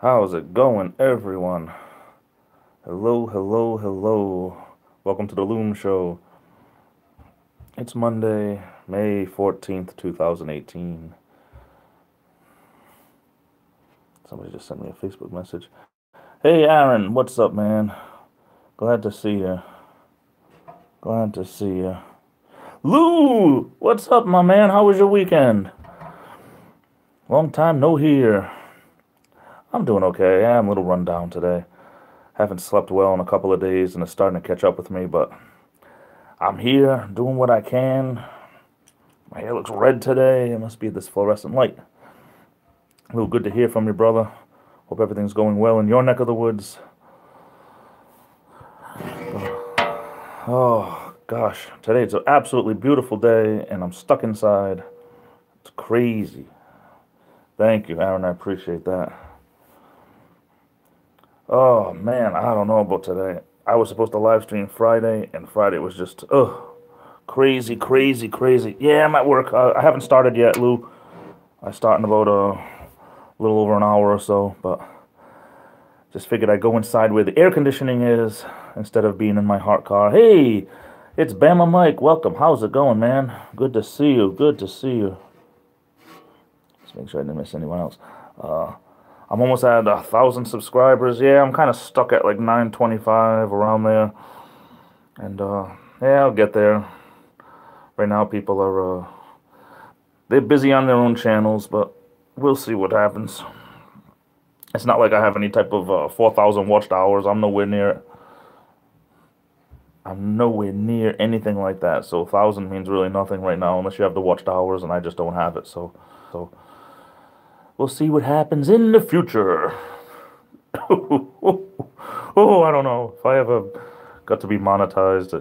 How's it going, everyone? Hello, hello, hello. Welcome to the Loom Show. It's Monday, May 14th, 2018. Somebody just sent me a Facebook message. Hey, Aaron, what's up, man? Glad to see you. Glad to see you. Lou, what's up, my man? How was your weekend? Long time no hear. I'm doing okay. Yeah, I'm a little run down today. Haven't slept well in a couple of days, and it's starting to catch up with me, but I'm here doing what I can. My hair looks red today. It must be this fluorescent light. A little good to hear from you, brother. Hope everything's going well in your neck of the woods. Oh, gosh. Today it's an absolutely beautiful day, and I'm stuck inside. It's crazy. Thank you, Aaron. I appreciate that. Oh, man. I don't know about today. I was supposed to live stream Friday, and Friday was just, crazy, crazy, crazy. Yeah, I'm at work. I haven't started yet, Lou. I start in about a little over an hour or so, but just figured I'd go inside where the air conditioning is instead of being in my hot car. Hey, it's Bama Mike. Welcome. How's it going, man? Good to see you. Good to see you. Let's make sure I didn't miss anyone else. I'm almost at 1,000 subscribers. Yeah, I'm kind of stuck at like 925 around there. And yeah, I'll get there. Right now, people are they're busy on their own channels, but we'll see what happens. It's not like I have any type of 4,000 watched hours. I'm nowhere near it. I'm nowhere near anything like that. So 1,000 means really nothing right now unless you have the watched hours, and I just don't have it. So we'll see what happens in the future. Oh, I don't know. If I ever got to be monetized,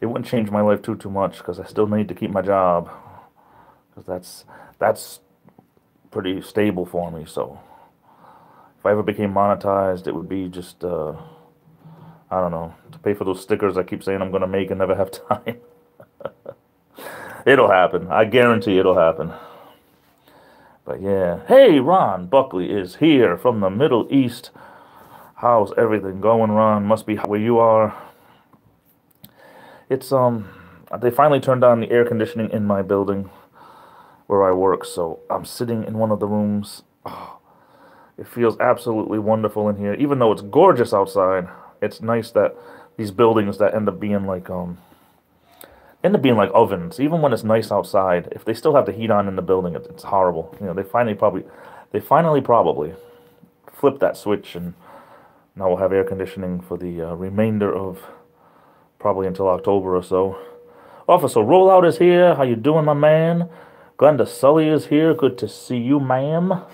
it wouldn't change my life too much because I still need to keep my job. Because that's pretty stable for me. So if I ever became monetized, it would be just, I don't know, to pay for those stickers I keep saying I'm going to make and never have time. It'll happen. I guarantee it'll happen. But yeah. Hey, Ron Buckley is here from the Middle East. How's everything going, Ron? Must be where you are. It's, they finally turned on the air conditioning in my building where I work, so I'm sitting in one of the rooms. Oh, it feels absolutely wonderful in here. Even though it's gorgeous outside, it's nice that these buildings that end up being like ovens. Even when it's nice outside, if they still have the heat on in the building, it's horrible. You know, they finally probably flipped that switch, and now we'll have air conditioning for the remainder of probably until October or so. Officer Rollout is here. How you doing, my man? Glenda Sully is here. Good to see you, ma'am.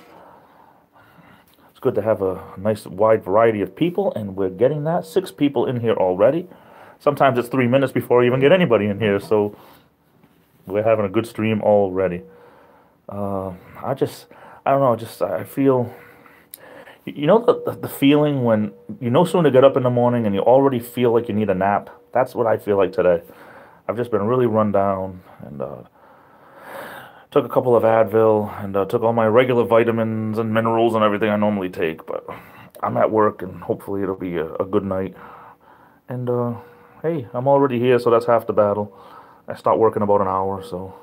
It's good to have a nice wide variety of people, and we're getting that. 6 people in here already. Sometimes it's 3 minutes before I even get anybody in here, so we're having a good stream already. I don't know, I feel, you know the feeling when you no sooner get up in the morning and you already feel like you need a nap? That's what I feel like today. I've just been really run down, and took a couple of Advil, and took all my regular vitamins and minerals and everything I normally take, but I'm at work, and hopefully it'll be a good night. And hey, I'm already here, so that's half the battle. I start working about an hour, so.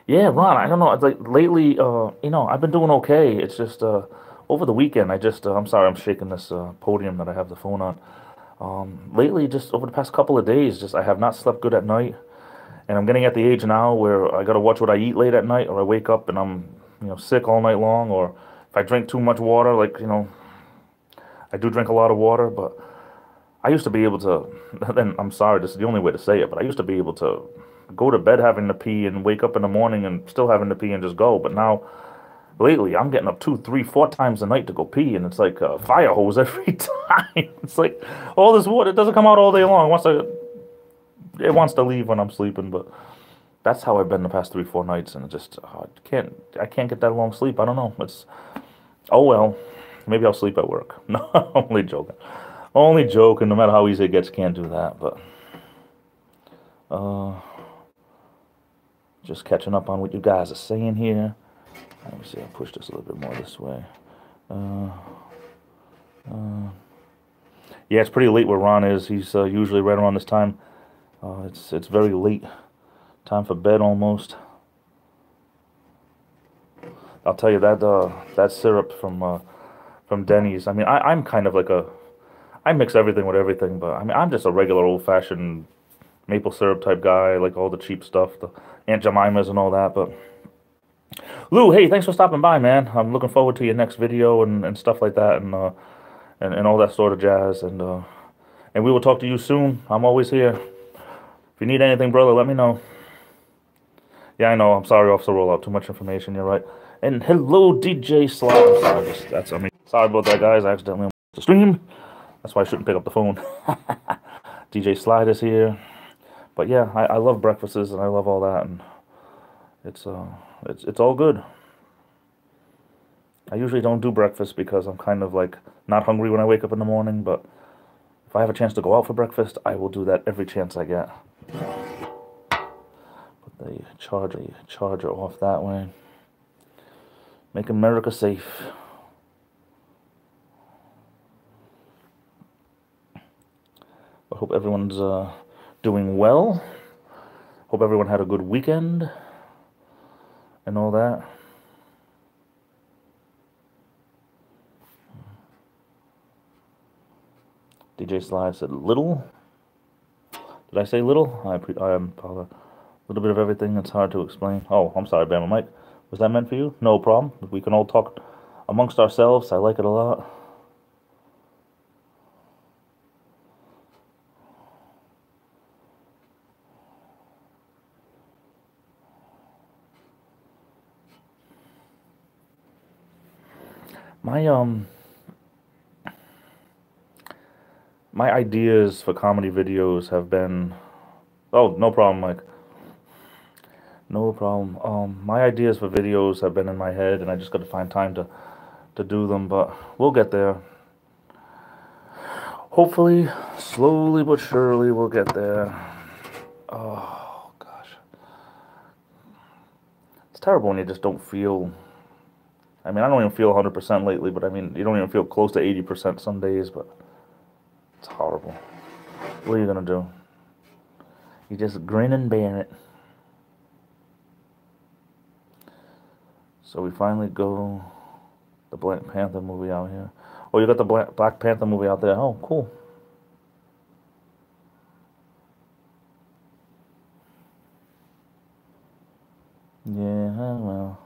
Yeah, Ron, I don't know. It's like lately, I've been doing okay. It's just over the weekend, I'm sorry, I'm shaking this podium that I have the phone on. Lately, just over the past couple of days, just I have not slept good at night, and I'm getting at the age now where I gotta watch what I eat late at night, or I wake up and I'm, sick all night long, or if I drink too much water, like, I do drink a lot of water, but I used to be able to, then I'm sorry, this is the only way to say it, but I used to be able to go to bed having to pee and wake up in the morning and still having to pee and just go. But now, lately, I'm getting up 2, 3, 4 times a night to go pee, and it's like a fire hose every time. It's like all this water, it doesn't come out all day long. It wants to leave when I'm sleeping, but that's how I've been the past 3, 4 nights, and I can't get that long sleep. I don't know. Oh well, maybe I'll sleep at work. No, only joking. Only joking. No matter how easy it gets, can't do that. But just catching up on what you guys are saying here. Let me see, I'll push this a little bit more this way. Yeah, it's pretty late where Ron is. He's usually right around this time. It's very late. Time for bed almost. I'll tell you that that syrup from Denny's. I mean, I'm kind of like I mix everything with everything, but I mean, I'm just a regular old-fashioned maple syrup type guy. I like all the cheap stuff, the Aunt Jemimas and all that. But Lou, hey, thanks for stopping by, man. I'm looking forward to your next video and stuff like that, and all that sort of jazz. And we will talk to you soon. I'm always here. If you need anything, brother, let me know. Yeah, I know. I'm sorry, Officer Rollout. Too much information. You're right. And hello, DJ Slide. Sorry about that, guys. I accidentally went to stream. That's why I shouldn't pick up the phone. DJ Slide is here. But yeah, I love breakfasts and I love all that, and it's all good. I usually don't do breakfast because I'm kind of like not hungry when I wake up in the morning, but if I have a chance to go out for breakfast, I will do that every chance I get. Put the charger off that way. Make America safe. I hope everyone's doing well. Hope everyone had a good weekend and all that. DJ Slide said little. Did I say little? I am a little bit of everything. It's hard to explain. Oh, I'm sorry, Bama Mike. Was that meant for you? No problem. We can all talk amongst ourselves. I like it a lot. My ideas for comedy videos have been... Oh, no problem, Mike. No problem. My ideas for videos have been in my head, and I just got to find time to do them, but we'll get there. Hopefully, slowly but surely, we'll get there. Oh, gosh. It's terrible when you just don't feel... I mean, I don't even feel 100% lately, but I mean, you don't even feel close to 80% some days, but it's horrible. What are you going to do? You just grin and bear it. So we finally go the Black Panther movie out here. Oh, you got the Black Panther movie out there. Oh, cool. Yeah, well.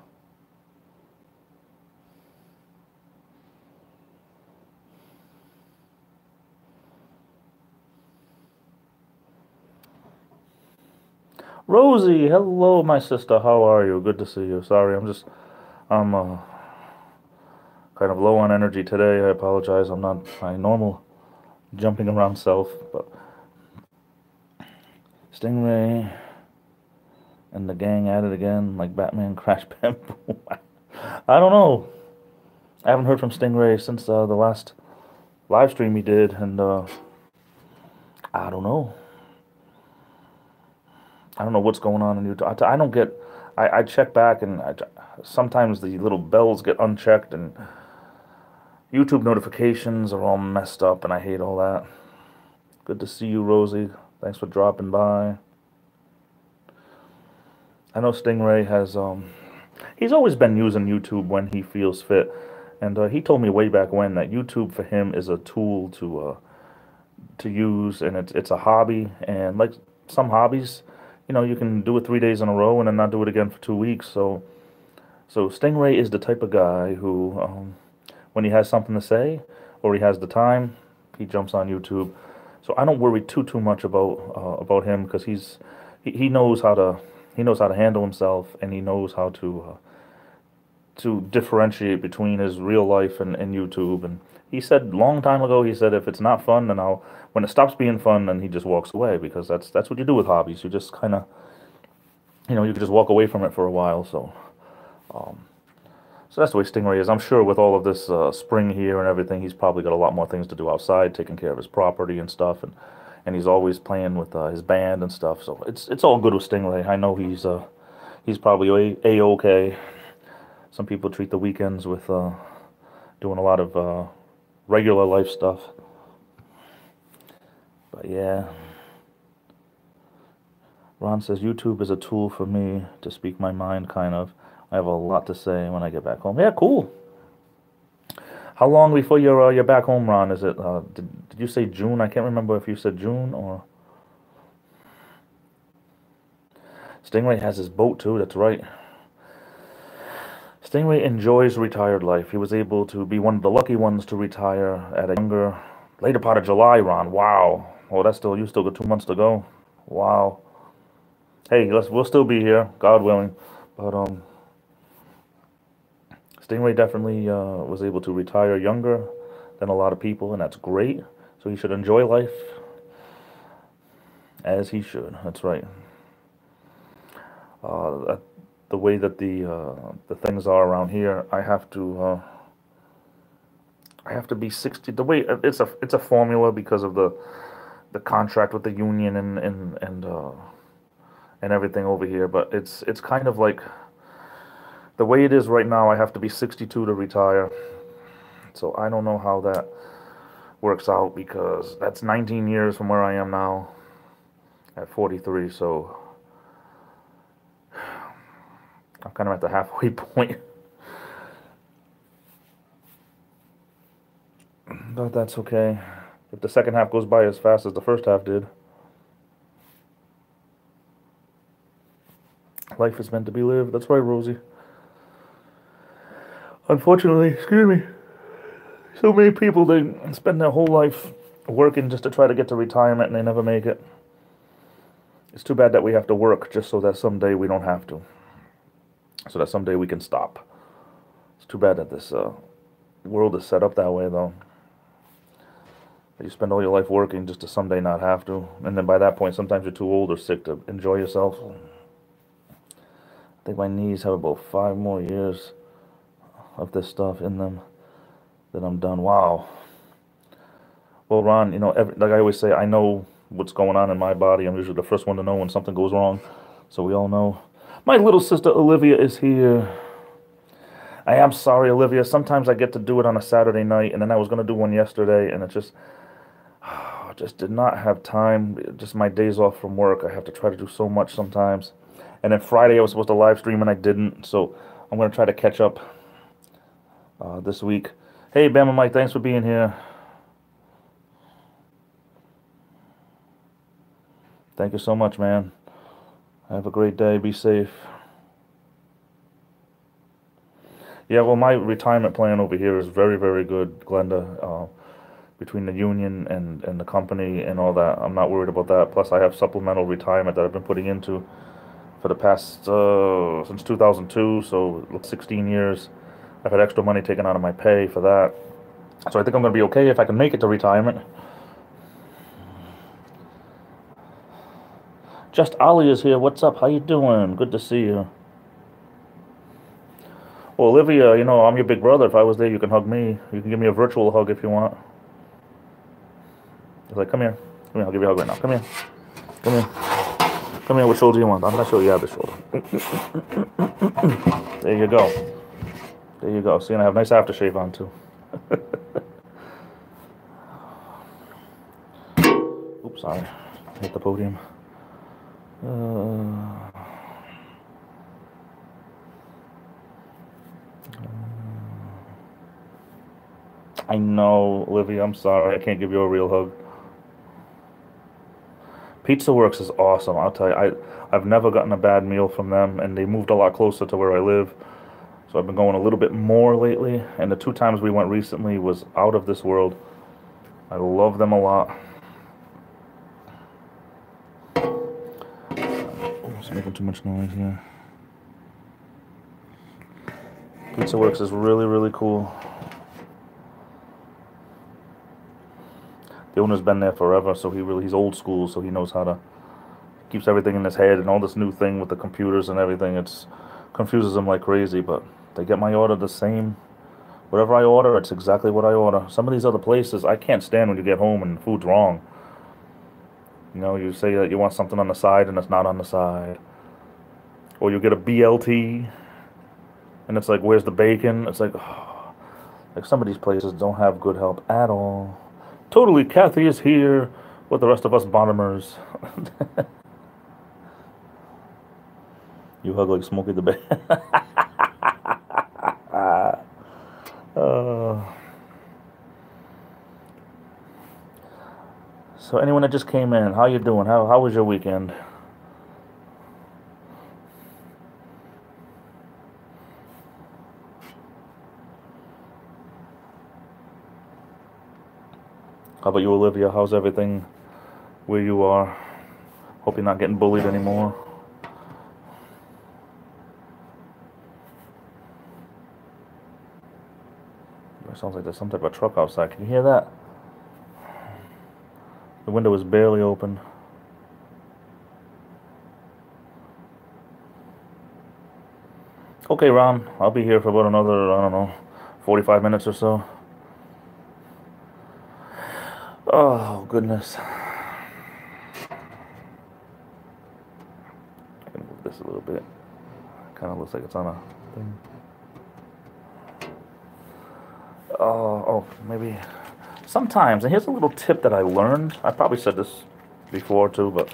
Rosie, hello, my sister. How are you? Good to see you. Sorry, I'm kind of low on energy today. I apologize. I'm not my normal jumping around self, but Stingray and the gang at it again, like Batman Crash Bamboo. I don't know. I haven't heard from Stingray since the last live stream he did, and I don't know. I don't know what's going on in YouTube. I don't get... I check back, and sometimes the little bells get unchecked, and YouTube notifications are all messed up, and I hate all that. Good to see you, Rosie. Thanks for dropping by. I know Stingray has... he's always been using YouTube when he feels fit, and he told me way back when that YouTube for him is a tool to use, and it's a hobby, and like some hobbies... You know, you can do it 3 days in a row and then not do it again for 2 weeks. So Stingray is the type of guy who, when he has something to say or he has the time, he jumps on YouTube. So I don't worry too much about him, because he knows how to handle himself, and he knows how to differentiate between his real life and YouTube. And he said a long time ago, he said, if it's not fun, then when it stops being fun, then he just walks away, because that's what you do with hobbies. You just kind of, you can just walk away from it for a while. So that's the way Stingray is. I'm sure with all of this spring here and everything, he's probably got a lot more things to do outside, taking care of his property and stuff, and he's always playing with his band and stuff. So it's all good with Stingray. I know he's probably A-okay. Some people treat the weekends with doing a lot of regular life stuff. But yeah. Ron says, YouTube is a tool for me to speak my mind, kind of. I have a lot to say when I get back home. Yeah, cool. How long before you're back home, Ron? Is it, did you say June? I can't remember if you said June or... Stingray has his boat too, that's right. Stingray enjoys retired life. He was able to be one of the lucky ones to retire at a younger, later part of July, Ron. Wow. Oh, you still got 2 months to go. Wow. Hey, we'll still be here, God willing. But Stingray definitely was able to retire younger than a lot of people, and that's great. So he should enjoy life as he should. That's right. The way that the things are around here, I have to be 60. The way it's a formula because of the contract with the union and everything over here. But it's kind of like the way it is right now. I have to be 62 to retire. So I don't know how that works out because that's 19 years from where I am now at 43. So I'm kind of at the halfway point. But that's okay. If the second half goes by as fast as the first half did. Life is meant to be lived. That's right, Rosie. Unfortunately, excuse me, so many people, they spend their whole life working just to try to get to retirement and they never make it. It's too bad that we have to work just so that someday we don't have to. So that someday we can stop. It's too bad that this world is set up that way, though. You spend all your life working just to someday not have to. And then by that point, sometimes you're too old or sick to enjoy yourself. I think my knees have about 5 more years of this stuff in them. Then I'm done. Wow. Well, Ron, like I always say, I know what's going on in my body. I'm usually the first one to know when something goes wrong. So we all know. My little sister Olivia is here. I am sorry, Olivia. Sometimes I get to do it on a Saturday night, and then I was going to do one yesterday, and it just did not have time. Just my days off from work, I have to try to do so much sometimes. And then Friday I was supposed to live stream, and I didn't. So I'm going to try to catch up this week. Hey, Bama Mike, thanks for being here. Thank you so much, man. Have a great day. Be safe. Yeah, well, my retirement plan over here is very, very good, Glenda. Between the union and the company and all that, I'm not worried about that. Plus, I have supplemental retirement that I've been putting into for the past, since 2002, so 16 years. I've had extra money taken out of my pay for that. So I think I'm going to be okay if I can make it to retirement. Just Ollie is here. What's up? How you doing? Good to see you. Well, Olivia, I'm your big brother. If I was there, you can hug me. You can give me a virtual hug if you want. It's like, come here. Come here, I'll give you a hug right now. Come here. Come here. Come here, what shoulder you want? I'm not sure you have this shoulder. There you go. There you go. See, and I have nice aftershave on, too. Oops, sorry. Hit the podium. I know, Olivia, I'm sorry. I can't give you a real hug. Pizza Works is awesome. I'll tell you, I've never gotten a bad meal from them, and they moved a lot closer to where I live. So I've been going a little bit more lately, and the 2 times we went recently was out of this world. I love them a lot. It's making too much noise here. Pizza Works is really, really cool. The owner's been there forever, so he's old school, so he knows how to, keeps everything in his head, and all this new thing with the computers and everything, it's confuses him like crazy, but they get my order the same. Whatever I order, it's exactly what I order. Some of these other places, I can't stand when you get home and the food's wrong. You say that you want something on the side, and it's not on the side. Or you get a BLT, And it's like, where's the bacon? It's like, oh, like some of these places don't have good help at all. Totally, Kathy is here with the rest of us bottomers. You hug like Smokey the Bear. So anyone that just came in, how you doing? How was your weekend? How about you, Olivia? How's everything where you are? Hope you're not getting bullied anymore. It sounds like there's some type of truck outside. Can you hear that? The window is barely open. Okay, Ron, I'll be here for about another, I don't know, 45 minutes or so. Oh, goodness. I can move this a little bit. Kind of looks like it's on a thing. Oh, maybe sometimes, and here's a little tip that I learned. I probably said this before too, but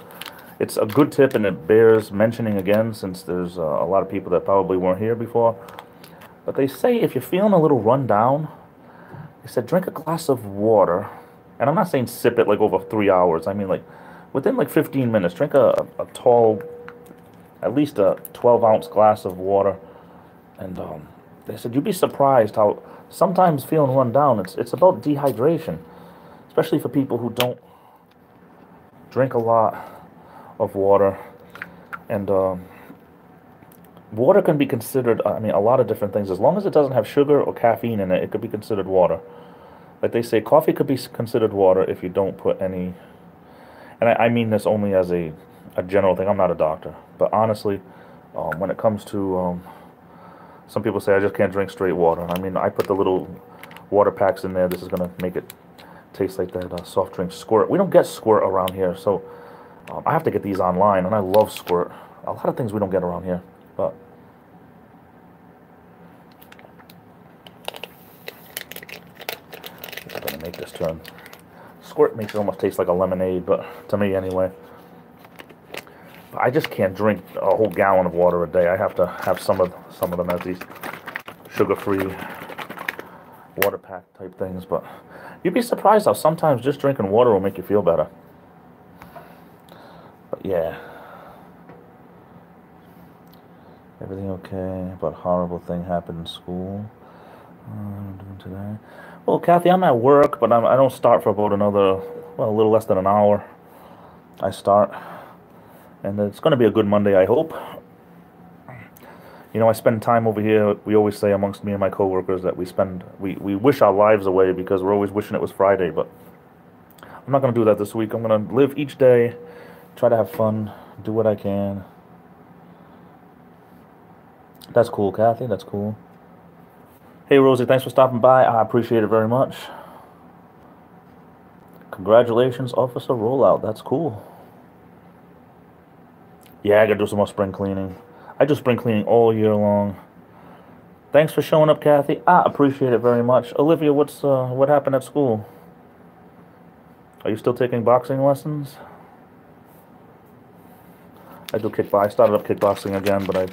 it's a good tip and it bears mentioning again since there's a lot of people that probably weren't here before. But they say if you're feeling a little run down, they said drink a glass of water. And I'm not saying sip it like over 3 hours. I mean like within like 15 minutes, drink a tall, at least a 12-ounce glass of water. And they said you'd be surprised how sometimes feeling run down, it's about dehydration, especially for people who don't drink a lot of water. And water can be considered, I mean, a lot of different things. As long as it doesn't have sugar or caffeine in it, it could be considered water. Like they say, coffee could be considered water if you don't put any, and I mean this only as a general thing. I'm not a doctor. But honestly, when it comes to, some people say I just can't drink straight water. I mean, I put the little water packs in there. This is going to make it taste like that soft drink Squirt. We don't get Squirt around here, so I have to get these online, and I love Squirt. A lot of things we don't get around here, but I'm going to make this turn. Squirt makes it almost taste like a lemonade, but to me anyway. But I just can't drink a whole gallon of water a day. I have to have some of them as these sugar-free water pack type things. But you'd be surprised how sometimes just drinking water will make you feel better. But yeah. Everything okay? But horrible thing happened in school. I'm doing today. Well, Kathy, I'm at work, but I don't start for about another, well, a little less than an hour. I start, and it's going to be a good Monday, I hope. You know, I spend time over here. We always say amongst me and my coworkers that we wish our lives away because we're always wishing it was Friday. But I'm not going to do that this week. I'm going to live each day, try to have fun, do what I can. That's cool, Kathy. That's cool. Hey, Rosie, thanks for stopping by. I appreciate it very much. Congratulations, Officer Rollout. That's cool. Yeah, I got to do some more spring cleaning. I do spring cleaning all year long. Thanks for showing up, Kathy. I appreciate it very much. Olivia, what happened at school? Are you still taking boxing lessons? I started up kickboxing again, but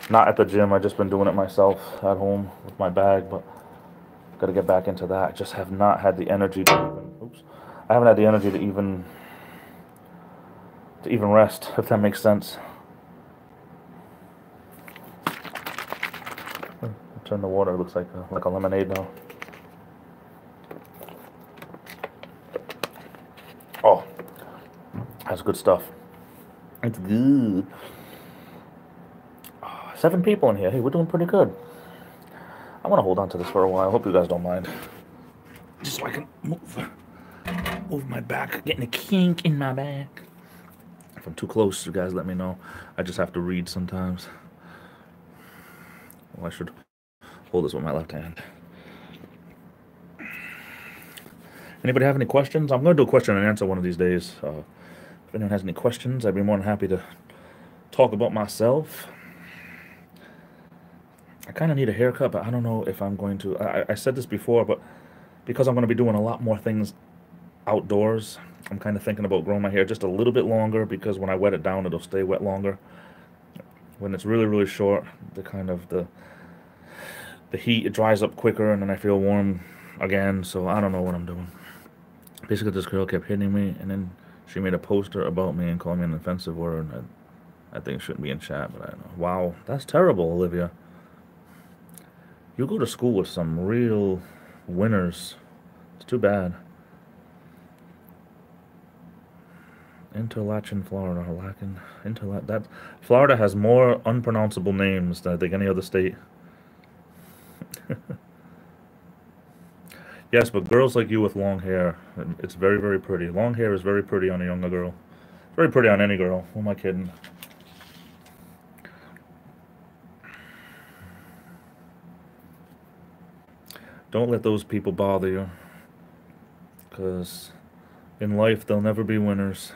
not at the gym. I've just been doing it myself at home with my bag, but got to get back into that. I just have not had the energy to I haven't had the energy to even rest, if that makes sense. Turn the water. It looks like a lemonade now. Oh, that's good stuff. It's good. 7 people in here. Hey, we're doing pretty good. I want to hold on to this for a while. I hope you guys don't mind. Just so I can move my back. Getting a kink in my back. If I'm too close, you guys let me know. I just have to read sometimes. Well, I should hold this with my left hand. Anybody have any questions? I'm going to do a question and answer one of these days. If anyone has any questions, I'd be more than happy to talk about myself. I kind of need a haircut, but I don't know if I'm going to. I said this before, but because I'm going to be doing a lot more things outdoors, I'm kind of thinking about growing my hair just a little bit longer because when I wet it down, it'll stay wet longer. When it's really, really short, the heat, it dries up quicker, and then I feel warm again, so I don't know what I'm doing. Basically, this girl kept hitting me, and then she made a poster about me and called me an offensive word. I think it shouldn't be in chat, but I don't know. Wow, that's terrible, Olivia. You go to school with some real winners. It's too bad. Interlachen, Florida. Florida has more unpronounceable names than I think any other state. Yes, but girls like you with long hair, it's very, very pretty. Long hair is very pretty on a younger girl. Very pretty on any girl. Who am I kidding? Don't let those people bother you. Because in life, they'll never be winners.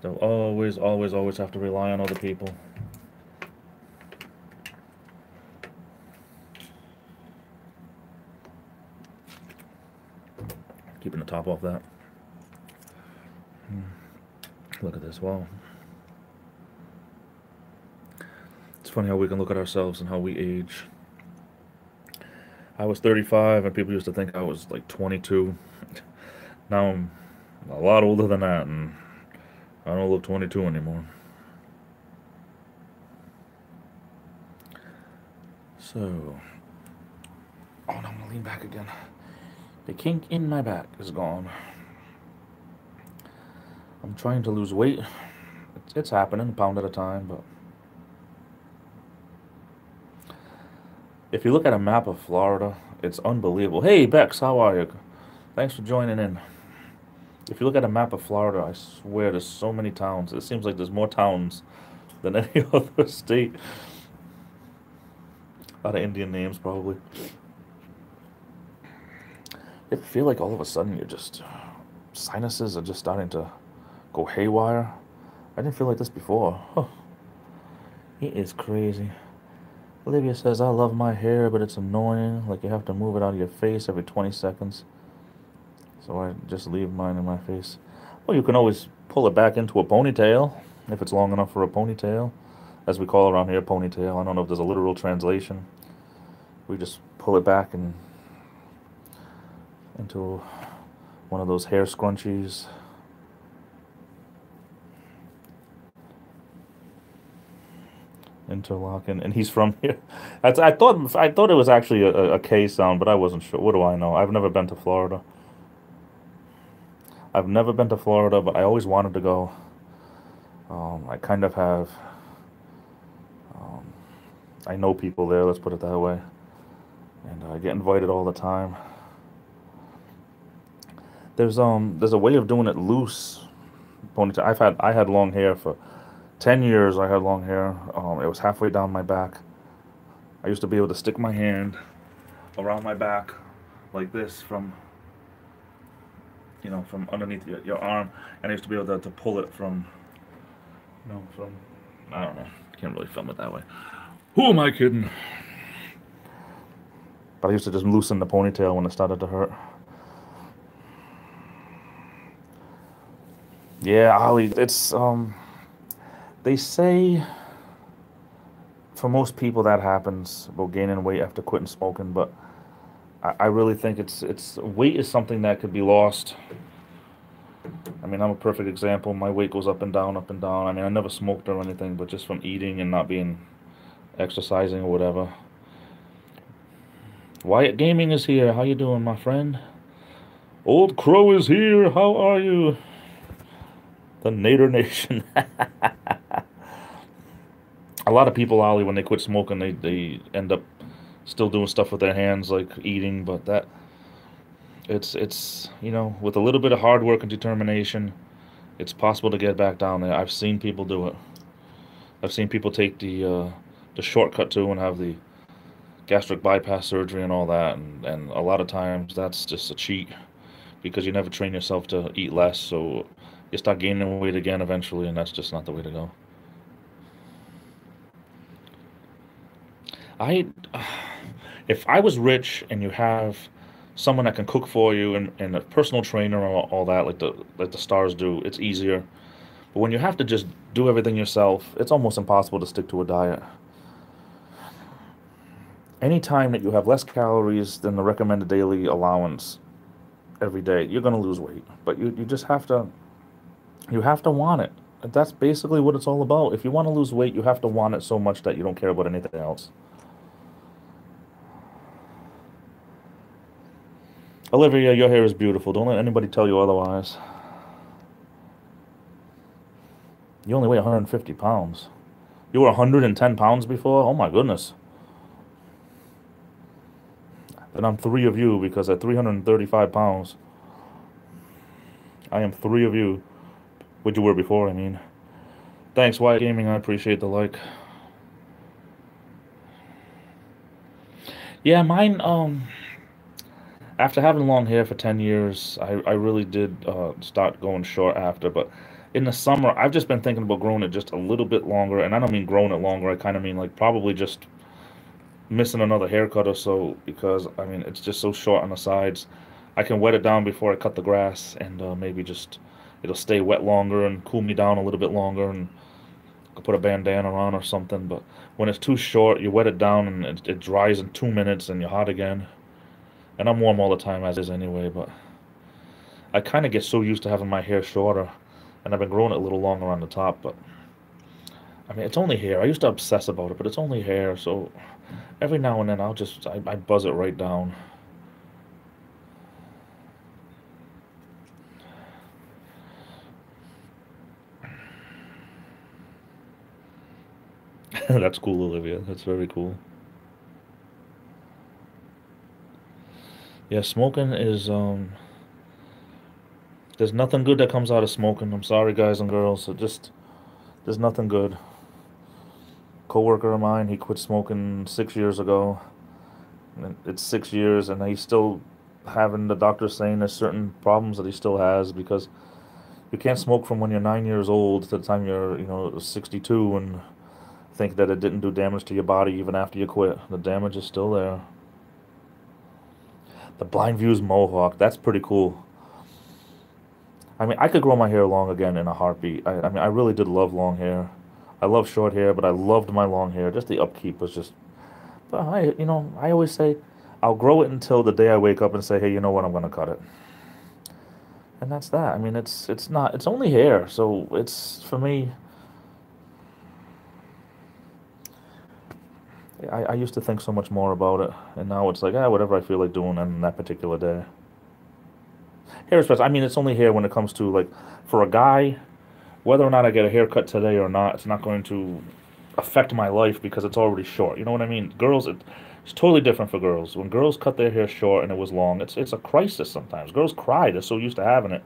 They'll always, always, always have to rely on other people. Keeping the top off that. Look at this. Wow. It's funny how we can look at ourselves and how we age. I was 35 and people used to think I was like 22. Now I'm a lot older than that and I don't look 22 anymore. So, oh no, I'm gonna lean back again. The kink in my back is gone. I'm trying to lose weight. It's happening, a pound at a time, but if you look at a map of Florida, it's unbelievable. Hey, Bex, how are you? Thanks for joining in. If you look at a map of Florida, I swear there's so many towns. It seems like there's more towns than any other state. A lot of Indian names, probably. I feel like all of a sudden you're just... sinuses are just starting to go haywire. I didn't feel like this before. Huh. It is crazy. Olivia says, I love my hair, but it's annoying. Like you have to move it out of your face every 20 seconds. So I just leave mine in my face. Well, you can always pull it back into a ponytail, if it's long enough for a ponytail. As we call around here, ponytail. I don't know if there's a literal translation. We just pull it back and into one of those hair scrunchies. Interlocking, and he's from here. I thought it was actually a K sound, but I wasn't sure. What do I know? I've never been to Florida. I've never been to Florida, but I always wanted to go. I kind of have. I know people there. Let's put it that way, and I get invited all the time. There's a way of doing it loose. Ponytail. I had long hair for 10 years. I had long hair. It was halfway down my back. I used to be able to stick my hand around my back like this from underneath your arm, and I used to be able to pull it from, I don't know. Can't really film it that way. Who am I kidding? But I used to just loosen the ponytail when it started to hurt. Yeah, Ollie, it's, they say for most people that happens about gaining weight after quitting smoking, but I really think it's weight is something that could be lost. I mean, I'm a perfect example. My weight goes up and down, up and down. I mean, I never smoked or anything, but just from eating and not exercising or whatever. Wyatt Gaming is here. How you doing, my friend? Old Crow is here. How are you? The Nader Nation. A lot of people, Ollie, when they quit smoking, they end up still doing stuff with their hands, like eating, but it's with a little bit of hard work and determination, it's possible to get back down there. I've seen people do it. I've seen people take the shortcut too and have the gastric bypass surgery and all that, and a lot of times that's just a cheat because you never train yourself to eat less, so you start gaining weight again eventually, and that's just not the way to go. I, if I was rich and you have someone that can cook for you and a personal trainer and all that, like the stars do, it's easier. But when you have to just do everything yourself, it's almost impossible to stick to a diet. Any time that you have less calories than the recommended daily allowance every day, you're going to lose weight. But you just have to want it. That's basically what it's all about. If you want to lose weight, you have to want it so much that you don't care about anything else. Olivia, your hair is beautiful. Don't let anybody tell you otherwise. You only weigh 150 pounds. You were 110 pounds before? Oh my goodness. Then I'm three of you because at 335 pounds, I am three of you. What you were before, I mean. Thanks, Wyatt Gaming. I appreciate the like. Yeah, mine, after having long hair for 10 years, I really did start going short after. But in the summer, I've just been thinking about growing it just a little bit longer. And I don't mean growing it longer. I kind of mean like probably just missing another haircut or so because, I mean, it's just so short on the sides. I can wet it down before I cut the grass and maybe just it'll stay wet longer and cool me down a little bit longer and I could put a bandana on or something. But when it's too short, you wet it down and it dries in 2 minutes and you're hot again. And I'm warm all the time as is anyway, but I kind of get so used to having my hair shorter and I've been growing it a little longer on the top, but I mean, it's only hair. I used to obsess about it, but it's only hair, so every now and then I buzz it right down. That's cool, Olivia. That's very cool. Yeah, smoking is there's nothing good that comes out of smoking. I'm sorry, guys and girls. There's nothing good. Coworker of mine, he quit smoking 6 years ago. And it's 6 years, and he's still having the doctor saying there's certain problems that he still has because you can't smoke from when you're 9 years old to the time you're, 62 and think that it didn't do damage to your body even after you quit. The damage is still there. The blind views mohawk, that's pretty cool. I mean, I could grow my hair long again in a heartbeat. I mean, I really did love long hair. I love short hair, but I loved my long hair. Just the upkeep was just. But I always say, I'll grow it until the day I wake up and say, hey, you know what, I'm gonna cut it. And that's that. I mean, it's only hair, so it's for me. I used to think so much more about it, and now it's like, whatever I feel like doing on that particular day. Hair is special. I mean, it's only hair when it comes to like, for a guy, whether or not I get a haircut today or not, it's not going to affect my life because it's already short. You know what I mean? Girls, it's totally different for girls. When girls cut their hair short and it was long, it's a crisis sometimes. Girls cry. They're so used to having it.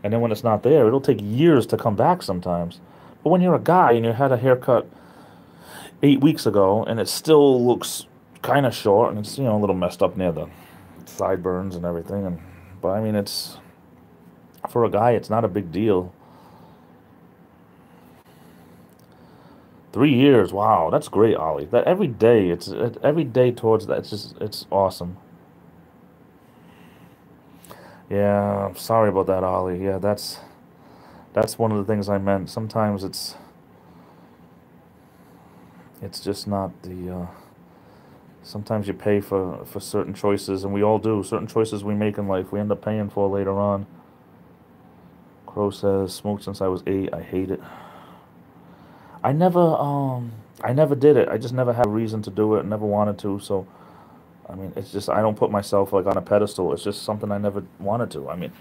And then when it's not there, it'll take years to come back sometimes. But when you're a guy and you had a haircut 8 weeks ago and it still looks kind of short and it's, a little messed up near the sideburns and everything. But I mean, for a guy, it's not a big deal. 3 years, wow, that's great, Ollie. That every day towards that. It's awesome. Yeah, I'm sorry about that, Ollie. Yeah, that's one of the things I meant. Sometimes it's just not the. Sometimes you pay for certain choices, and we all do. Certain choices we make in life, we end up paying for later on. Crow says, smoked since I was 8. I hate it. I never did it. I just never had a reason to do it. Never wanted to. So, I mean, it's just I don't put myself like on a pedestal. It's just something I never wanted to. I mean,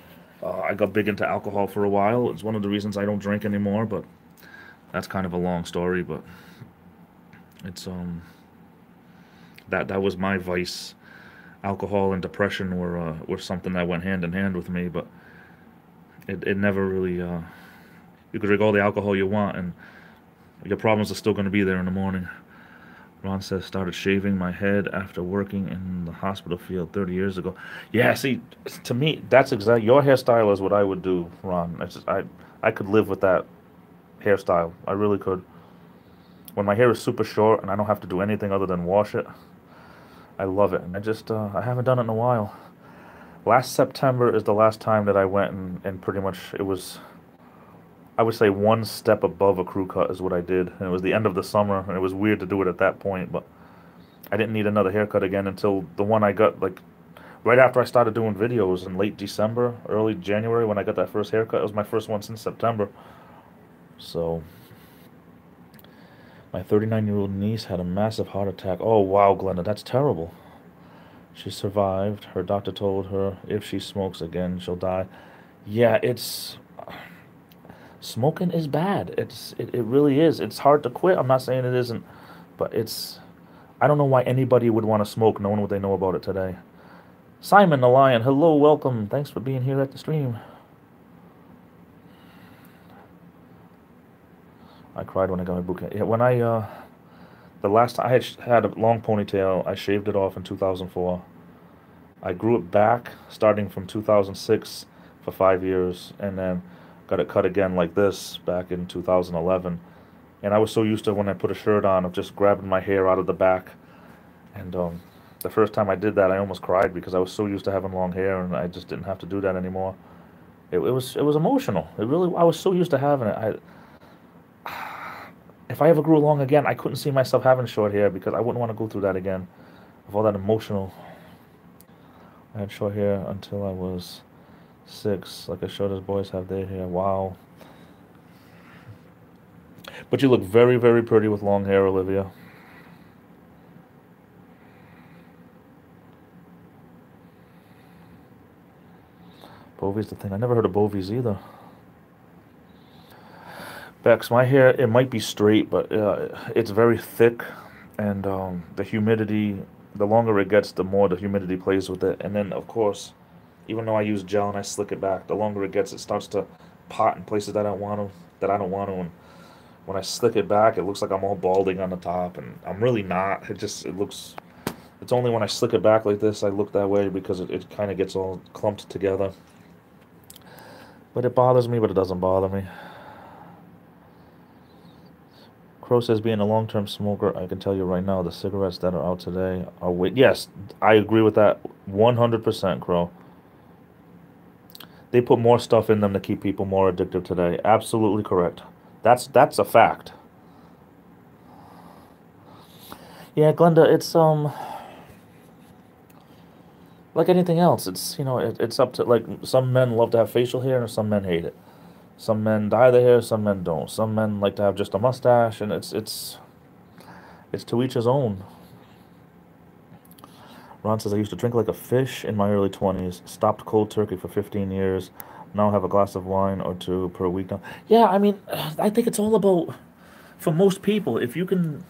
I got big into alcohol for a while. It's one of the reasons I don't drink anymore. But that's kind of a long story. But it's that was my vice. Alcohol and depression were something that went hand in hand with me. But it never really. You could drink all the alcohol you want and your problems are still going to be there in the morning. Ron says, started shaving my head after working in the hospital field 30 years ago. Yeah, see, to me, that's exactly, your hairstyle is what I would do, Ron. I could live with that hairstyle. I really could. When my hair is super short and I don't have to do anything other than wash it, I love it. And I haven't done it in a while. Last September is the last time that I went and pretty much it was, I would say one step above a crew cut is what I did. And it was the end of the summer, and it was weird to do it at that point, but I didn't need another haircut again until the one I got, like, right after I started doing videos in late December, early January when I got that first haircut. It was my first one since September. So, my 39-year-old niece had a massive heart attack. Oh, wow, Glenda, that's terrible. She survived. Her doctor told her if she smokes again, she'll die. Yeah, smoking is bad. It really is. It's hard to quit. I'm not saying it isn't, but I don't know why anybody would want to smoke knowing what they know about it today. Simon the Lion, hello, welcome. Thanks for being here at the stream. I cried when I got my boot camp. Yeah, when the last time I had a long ponytail, I shaved it off in 2004. I grew it back starting from 2006 for 5 years, and then got it cut again like this back in 2011. And I was so used to when I put a shirt on of just grabbing my hair out of the back. And the first time I did that, I almost cried because I was so used to having long hair, and I just didn't have to do that anymore. It was emotional. It really, I was so used to having it. If I ever grew long again, I couldn't see myself having short hair because I wouldn't want to go through that again. Of all that emotional. I had short hair until I was 6. Like I showed us boys have their hair. Wow. But you look very, very pretty with long hair, Olivia. Bovie's the thing. I never heard of Bovie's either. Bex, my hair, it might be straight, but it's very thick, and the humidity, the longer it gets, the more the humidity plays with it. And then, of course, even though I use gel and I slick it back, the longer it gets, it starts to pot in places that I don't want to. And when I slick it back, it looks like I'm all balding on the top, and I'm really not. It looks, it's only when I slick it back like this I look that way because it kind of gets all clumped together. But it bothers me, but it doesn't bother me. Crow says, being a long-term smoker, I can tell you right now, the cigarettes that are out today are way... Yes, I agree with that 100%, Crow. They put more stuff in them to keep people more addictive today. Absolutely correct. That's a fact. Yeah, Glenda, it's like anything else. It's, it's up to, like, some men love to have facial hair and some men hate it. Some men dye their hair, some men don't. Some men like to have just a mustache, and it's to each his own. Ron says, I used to drink like a fish in my early 20s, stopped cold turkey for 15 years, now have a glass of wine or two per week now. Yeah, I mean, I think it's all about, for most people, if you can,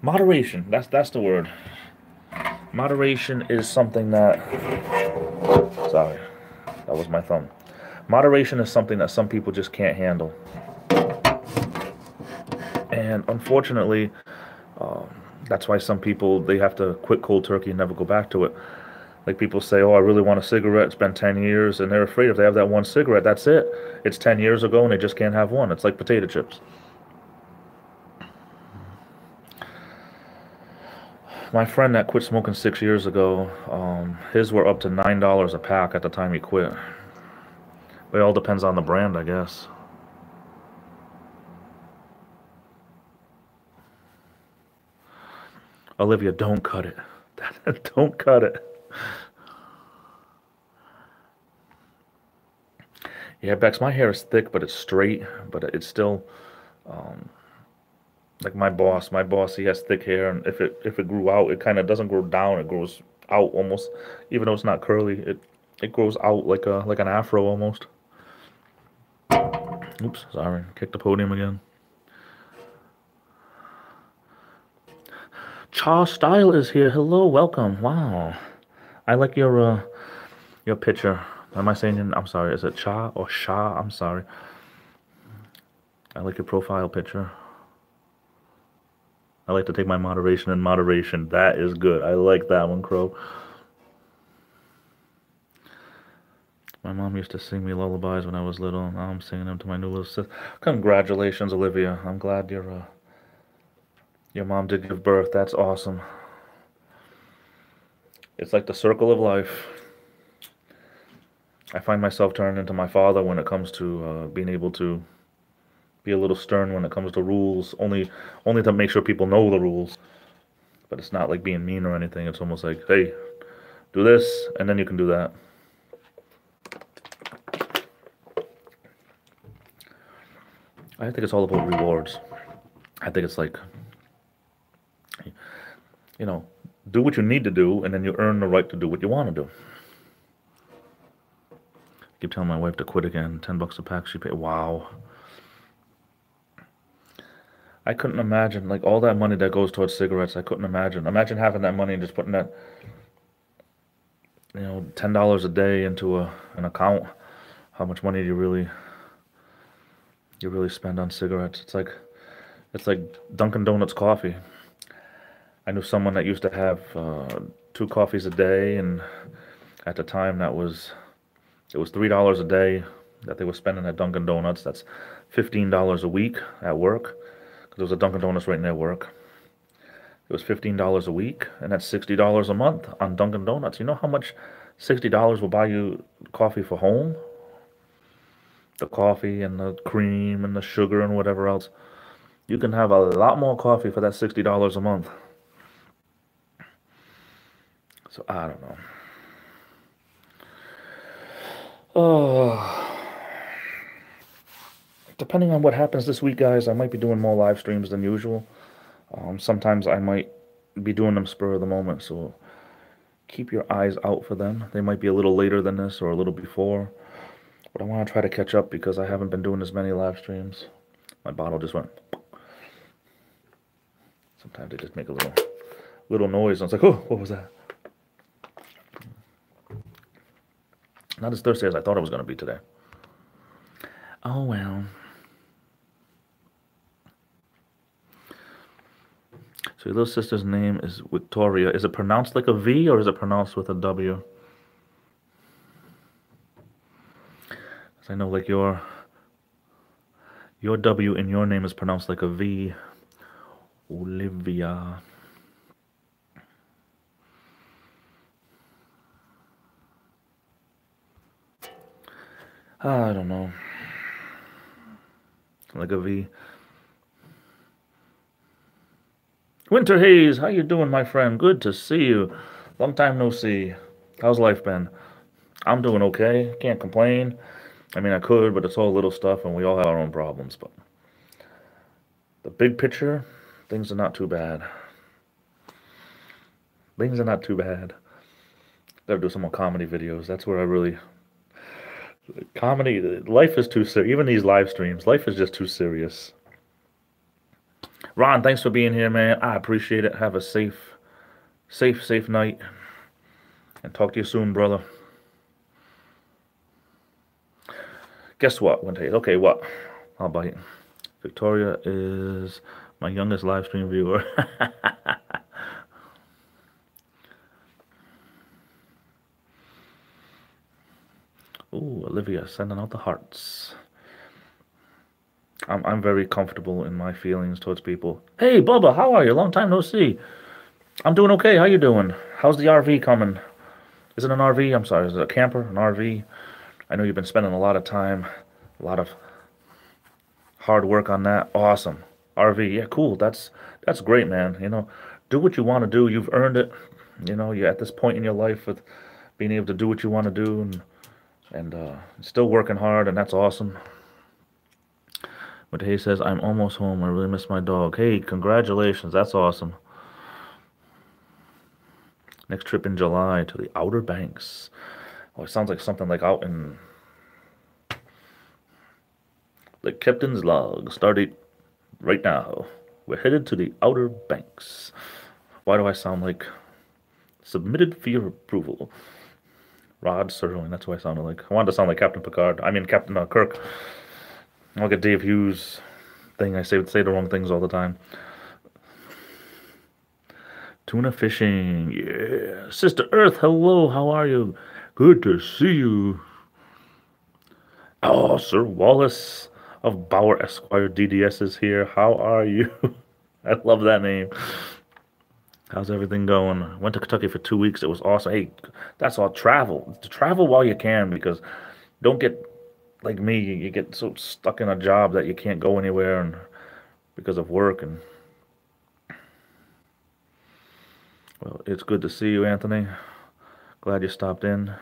moderation, that's the word. Moderation is something that, sorry, that was my thumb. Moderation is something that some people just can't handle. And unfortunately, that's why some people, they have to quit cold turkey and never go back to it. Like people say, oh, I really want a cigarette. It's been 10 years. And they're afraid if they have that one cigarette, that's it. It's 10 years ago and they just can't have one. It's like potato chips. My friend that quit smoking 6 years ago, his were up to $9 a pack at the time he quit. It all depends on the brand, I guess. Olivia, don't cut it. Don't cut it. Yeah, Bex, my hair is thick, but it's straight. But it's still, like my boss. My boss, he has thick hair, and if it grew out, it kind of doesn't grow down. It grows out almost, even though it's not curly. It grows out like an afro almost. Oops, sorry. Kicked the podium again. Cha Style is here. Hello, welcome. Wow. I like your picture. Am I saying I'm sorry, is it Cha or Sha? I'm sorry. I like your profile picture. I like to take my moderation in moderation. That is good. I like that one, Crow. My mom used to sing me lullabies when I was little. Now I'm singing them to my new little sister. Congratulations, Olivia. I'm glad you're Your mom did give birth. That's awesome. It's like the circle of life. I find myself turning into my father when it comes to being able to be a little stern when it comes to rules. Only to make sure people know the rules. But it's not like being mean or anything. It's almost like, hey, do this, and then you can do that. I think it's all about rewards. I think it's like, you know, do what you need to do, and then you earn the right to do what you want to do. I keep telling my wife to quit again. $10 a pack she paid. Wow. I couldn't imagine, like, all that money that goes towards cigarettes. I couldn't imagine. Imagine having that money and just putting that, $10 a day into an account. How much money do you really spend on cigarettes? It's like Dunkin' Donuts coffee. I knew someone that used to have 2 coffees a day, and at the time it was $3 a day that they were spending at Dunkin' Donuts. That's $15 a week at work, because there was a Dunkin' Donuts right near work. It was $15 a week, and that's $60 a month on Dunkin' Donuts. You know how much $60 will buy you coffee for home? The coffee and the cream and the sugar and whatever else. You can have a lot more coffee for that $60 a month. So I don't know. Oh, depending on what happens this week, guys, I might be doing more live streams than usual. Sometimes I might be doing them spur of the moment, so keep your eyes out for them. They might be a little later than this or a little before, but I want to try to catch up because I haven't been doing as many live streams. My bottle just went. Sometimes they just make a little noise, and it's like, oh, what was that? Not as thirsty as I thought it was going to be today. Oh, well. So your little sister's name is Victoria. Is it pronounced like a V or is it pronounced with a W? I know like your W in your name is pronounced like a V. Olivia. I don't know. Like a V. Winter Haze, how you doing, my friend? Good to see you. Long time no see. How's life been? I'm doing okay. Can't complain. I mean, I could, but it's all little stuff, and we all have our own problems. But the big picture, things are not too bad. Things are not too bad. Gotta do some more comedy videos. That's where I really... Comedy, life is too serious. Even these live streams, life is just too serious. Ron, thanks for being here, man. I appreciate it. Have a safe night. And talk to you soon, brother. Guess what? Okay, what? I'll bite. Victoria is my youngest live stream viewer. Ooh, Olivia sending out the hearts. I'm very comfortable in my feelings towards people. Hey, Bubba, how are you? Long time no see. I'm doing okay. How you doing? How's the RV coming? Is it an RV? I'm sorry, is it a camper? An RV? I know you've been spending a lot of time, a lot of hard work on that. Awesome. RV, yeah, cool. That's great, man. Do what you want to do. You've earned it. You're at this point in your life with being able to do what you want to do and still working hard, and that's awesome. But he says, I'm almost home. I really miss my dog. Hey, congratulations. That's awesome. Next trip in July to the Outer Banks. Oh, it sounds like something like out in... The captain's log started right now. We're headed to the Outer Banks. Why do I sound like... Submitted for your approval. Rod Serling, that's what I sounded like. I wanted to sound like Captain Picard. I mean, Captain Kirk. Like a Dave Hughes thing. I say the wrong things all the time. Tuna fishing. Yeah. Sister Earth, hello. How are you? Good to see you. Oh, Sir Wallace of Bauer Esquire DDS is here. How are you? I love that name. How's everything going? Went to Kentucky for 2 weeks. It was awesome. Hey, that's all. Travel. Travel while you can because don't get like me. You get so stuck in a job that you can't go anywhere and because of work. And well, it's good to see you, Anthony. Glad you stopped in.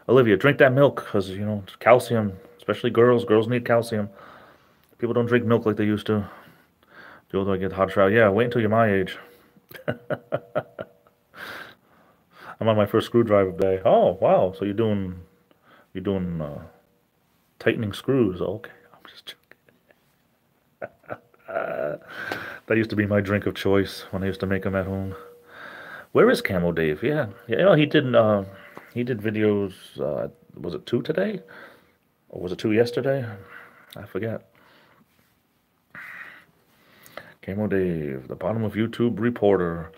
Olivia, drink that milk because you know calcium, especially girls. Girls need calcium. People don't drink milk like they used to. The older I get, hot trial. Yeah, wait until you're my age. I'm on my first screwdriver day. Oh, wow. So you're doing tightening screws. Okay, I'm just joking. That used to be my drink of choice when I used to make them at home. Where is Camo Dave? Yeah, yeah. You know, he did videos. Was it two today, or was it two yesterday? I forget. Camo Dave, the bottom of YouTube reporter.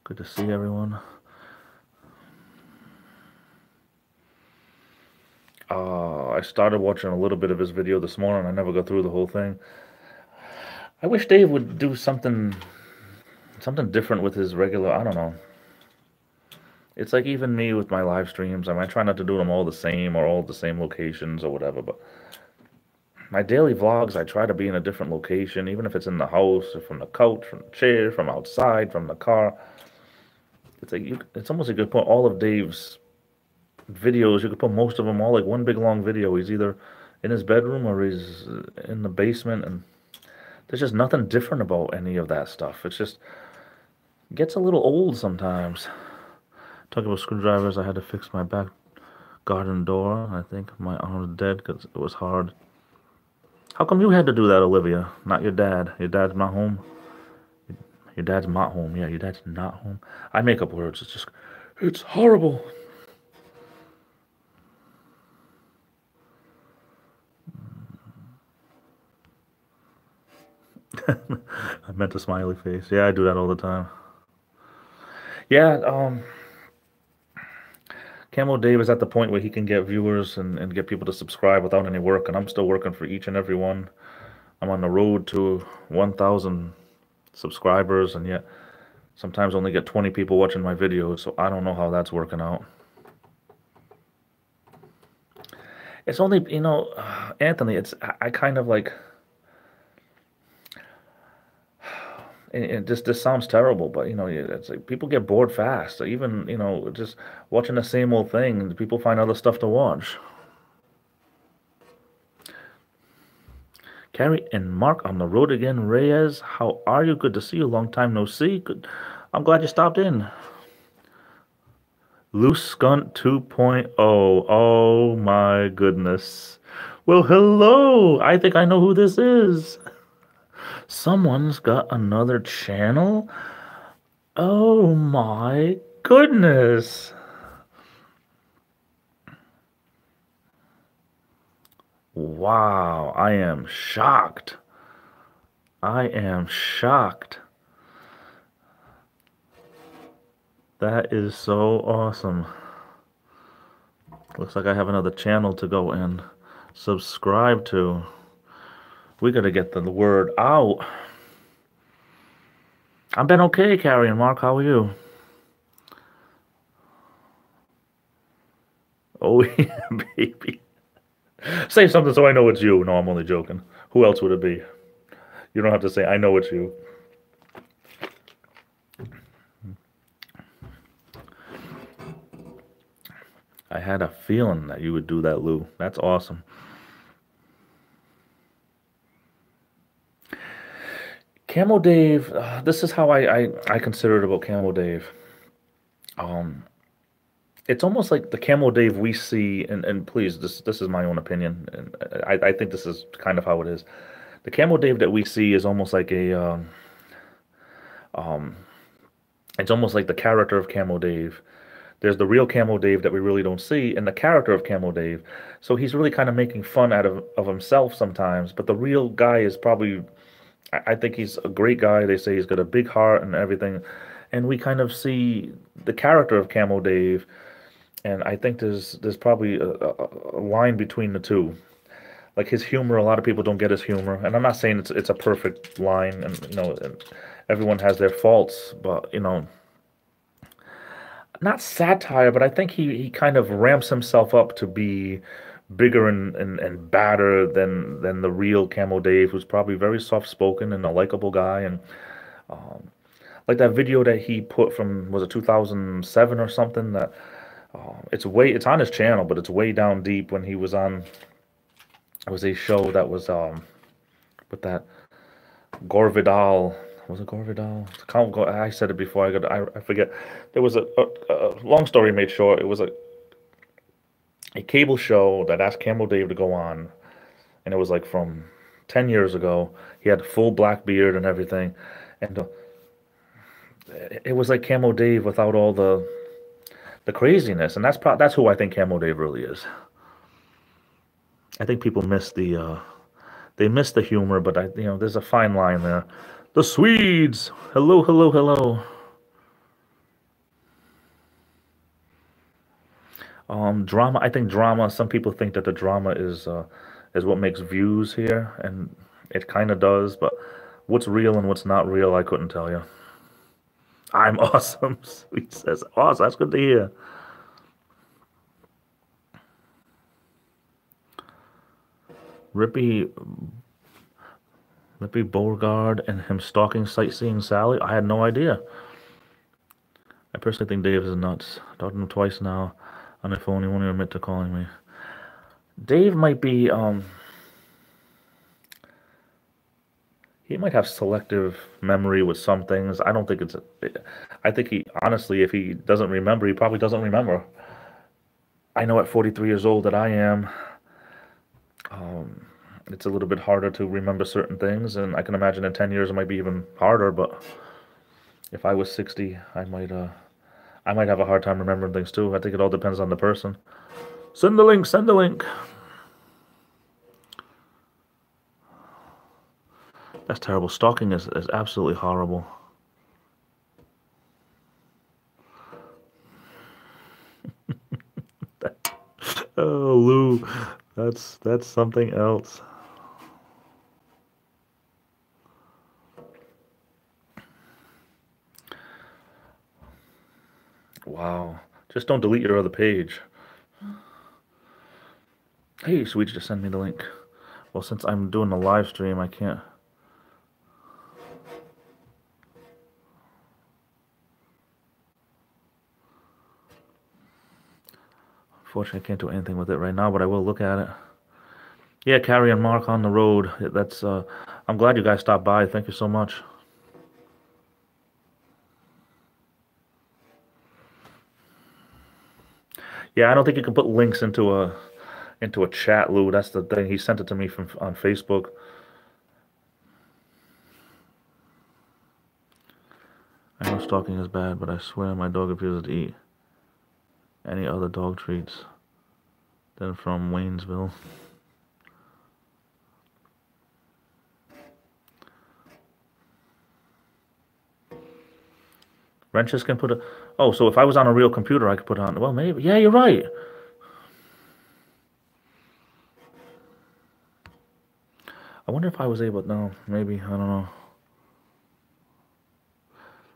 Good to see everyone. I started watching a little bit of his video this morning. I never got through the whole thing. I wish Dave would do something different with his regular. I don't know. It's like even me with my live streams. I try not to do them all the same or all the same locations or whatever. But my daily vlogs, I try to be in a different location, even if it's in the house or from the couch, from the chair, from outside, from the car. It's like it's almost like you could put all of Dave's videos. You could put most of them all like one big long video. He's either in his bedroom or he's in the basement, and there's just nothing different about any of that stuff. It's just gets a little old sometimes. Talking about screwdrivers, I had to fix my back garden door. I think my arm was dead because it was hard. How come you had to do that, Olivia? Not your dad. Your dad's not home. Your dad's not home. Yeah, your dad's not home. I make up words. It's horrible. I meant a smiley face. Yeah, I do that all the time. Yeah, Camo Dave is at the point where he can get viewers and get people to subscribe without any work, and I'm still working for each and every one. I'm on the road to 1,000 subscribers, and yet sometimes only get 20 people watching my videos, so I don't know how that's working out. It's only, Anthony, I kind of like, and this sounds terrible, but it's like people get bored fast. Even just watching the same old thing, people find other stuff to watch. Carrie and Mark on the road again. Reyes, how are you? Good to see you. Long time no see. Good. I'm glad you stopped in. Loose Skunt 2.0. Oh my goodness. Well, hello. I think I know who this is. Someone's got another channel? Oh my goodness. Wow, I am shocked. I am shocked. That is so awesome. Looks like I have another channel to go and subscribe to. We gotta get the word out. I've been okay, Carrie and Mark. How are you? Oh, yeah, baby. Say something so I know it's you. No, I'm only joking. Who else would it be? You don't have to say, I know it's you. I had a feeling that you would do that, Lou. That's awesome. Camo Dave, this is how I consider it about Camo Dave. It's almost like the Camo Dave we see, and please, this is my own opinion, and I think this is kind of how it is. The Camo Dave that we see is almost like it's almost like the character of Camo Dave. There's the real Camo Dave that we really don't see, and the character of Camo Dave. So he's really kind of making fun out of himself sometimes, but the real guy is probably, I think he's a great guy. They say he's got a big heart and everything. and we kind of see the character of Camo Dave, and I think there's probably a line between the two. Like his humor, a lot of people don't get his humor, and I'm not saying it's a perfect line, and and everyone has their faults, but not satire, but I think he kind of ramps himself up to be bigger and badder than the real Camo Dave, who's probably very soft spoken and a likable guy, and like that video that he put from, was it 2007 or something, that it's on his channel, but it's way down deep, when he was on, it was a show that was with that Gore Vidal. Was it Gore Vidal? I said it before. I forget. There was a long story made short. It was a cable show that asked Camo Dave to go on, and it was like from 10 years ago. He had full black beard and everything, and it was like Camo Dave without all the craziness, and that's who I think Camo Dave really is. I think people miss they miss the humor, but there's a fine line there. The Swedes, hello, hello, hello. Drama. I think drama. Some people think that the drama is what makes views here, and it kind of does. But what's real and what's not real, I couldn't tell you. I'm awesome. Sweet says, awesome. That's good to hear. Rippy Beauregard and him stalking Sightseeing Sally. I had no idea. I personally think Dave is nuts. Talked to him twice now on the phone. He won't even admit to calling me. Dave might be he might have selective memory with some things. I don't think it's I think he, honestly, if he doesn't remember, he probably doesn't remember. I know at 43 years old that I am. It's a little bit harder to remember certain things, and I can imagine in 10 years it might be even harder, but if I was 60, I might have a hard time remembering things too. I think it all depends on the person. Send the link, send the link. That's terrible. Stalking is absolutely horrible. Oh, Lou, that's something else. Wow. Just don't delete your other page. Hey, Sweet, just send me the link. Well, since I'm doing a live stream, I can't. Unfortunately, I can't do anything with it right now, but I will look at it. Yeah, Carrie and Mark on the road. That's. I'm glad you guys stopped by. Thank you so much. Yeah, I don't think you can put links into a chat, Lou. That's the thing. He sent it to me from on Facebook. I know stalking is bad, but I swear my dog refuses to eat any other dog treats than from Waynesville. Wrenches can put a... Oh, so if I was on a real computer, I could put on... Well, maybe. Yeah, you're right. I wonder if I was able... No, maybe. I don't know.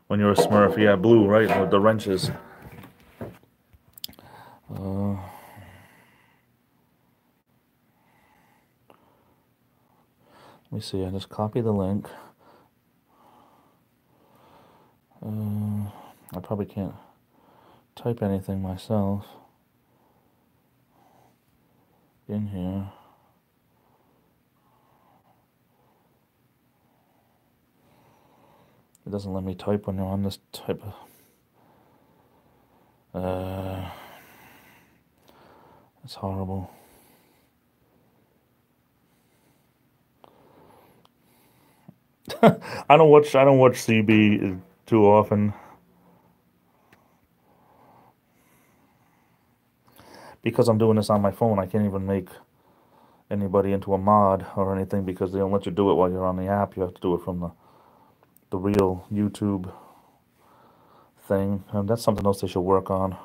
When you're a Smurf, yeah, blue, right? With the wrenches. Let me see. I just copy the link. I probably can't type anything myself in here. It doesn't let me type when you're on this type of... It's horrible. I don't watch CB too often. Because I'm doing this on my phone, I can't even make anybody into a mod or anything because they don't let you do it while you're on the app. You have to do it from the real YouTube. thing. That's something else they should work on,